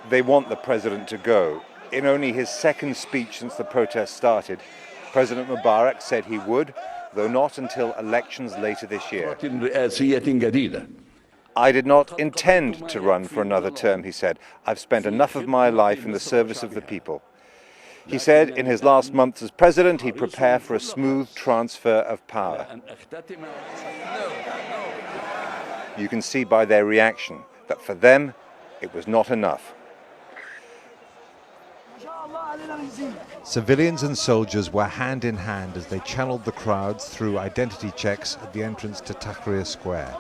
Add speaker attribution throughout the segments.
Speaker 1: They want the president to go. In only his second speech since the protests started, President Mubarak said he would, though not until elections later this year. I did not intend to run for another term, he said. I've spent enough of my life in the service of the people. He said in his last months as president, he'd prepare for a smooth transfer of power. You can see by their reaction that for them, it was not enough. Civilians and soldiers were hand in hand as they channeled the crowds through identity checks at the entrance to Tahrir Square.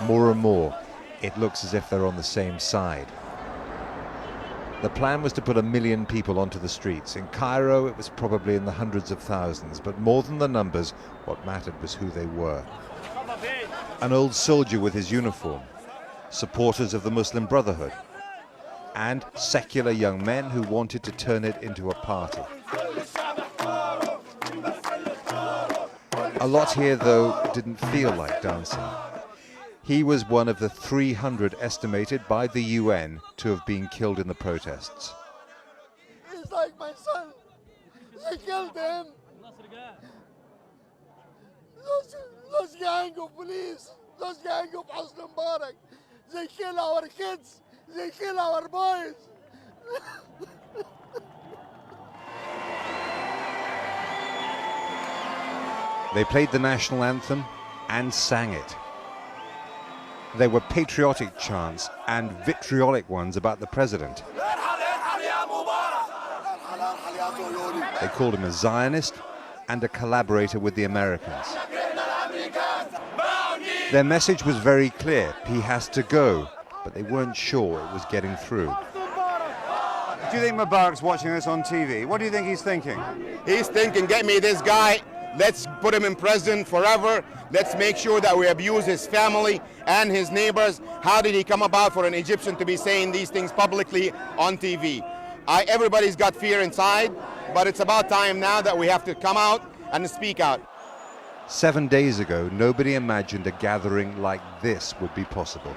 Speaker 1: More and more, it looks as if they're on the same side. The plan was to put 1 million people onto the streets. In Cairo, it was probably in the hundreds of thousands, but more than the numbers, what mattered was who they were. An old soldier with his uniform, supporters of the Muslim Brotherhood, and secular young men who wanted to turn it into a party. A lot here, though, didn't feel like dancing. He was one of the 300 estimated by the UN to have been killed in the protests.
Speaker 2: He's like my son. They killed him. Those gang of police, those gang of Hosni Mubarak, they kill our kids. They kill our boys.
Speaker 1: They played the national anthem and sang it. There were patriotic chants and vitriolic ones about the president. They called him a Zionist and a collaborator with the Americans. Their message was very clear: he has to go, but they weren't sure it was getting through. Do you think Mubarak's watching this on TV? What do you think he's thinking?
Speaker 3: He's thinking, get me this guy, let's put him in prison forever, let's make sure that we abuse his family and his neighbors. How did he come about for an Egyptian to be saying these things publicly on TV? Everybody's got fear inside, but it's about time now that we have to come out and speak out.
Speaker 1: 7 days ago, nobody imagined a gathering like this would be possible.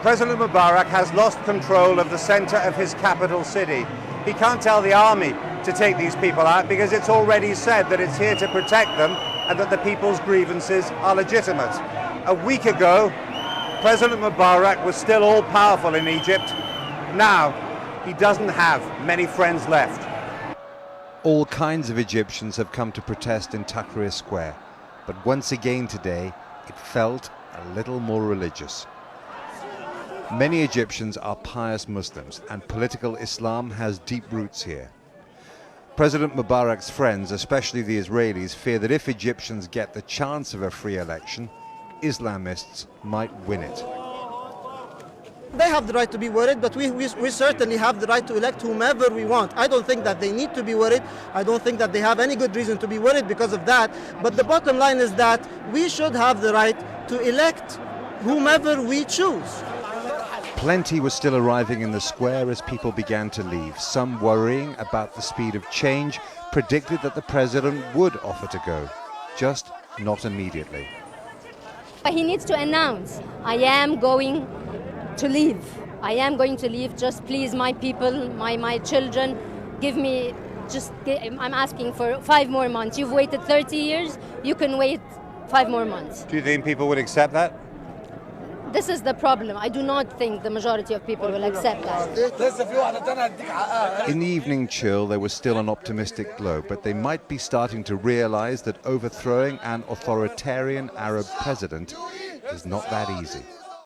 Speaker 1: President Mubarak has lost control of the center of his capital city. He can't tell the army to take these people out because it's already said that it's here to protect them and that the people's grievances are legitimate. A week ago, President Mubarak was still all-powerful in Egypt. Now, he doesn't have many friends left. All kinds of Egyptians have come to protest in Tahrir Square, but once again today, it felt a little more religious. Many Egyptians are pious Muslims, and political Islam has deep roots here. President Mubarak's friends, especially the Israelis, fear that if Egyptians get the chance of a free election, Islamists might win it.
Speaker 4: They have the right to be worried, but we certainly have the right to elect whomever we want. I don't think that they need to be worried. I don't think that they have any good reason to be worried because of that. But the bottom line is that we should have the right to elect whomever we choose.
Speaker 1: Plenty was still arriving in the square as people began to leave. Some worrying about the speed of change, predicted that the president would offer to go, just not immediately.
Speaker 5: He needs to announce, I am going to leave. I am going to leave. Just please, my people, my children, give me, I'm asking for 5 more months. You've waited 30 years, you can wait 5 more months.
Speaker 1: Do you think people would accept that?
Speaker 5: This is the problem. I do not think the majority of people will accept that.
Speaker 1: In the evening chill, there was still an optimistic glow, but they might be starting to realize that overthrowing an authoritarian Arab president is not that easy.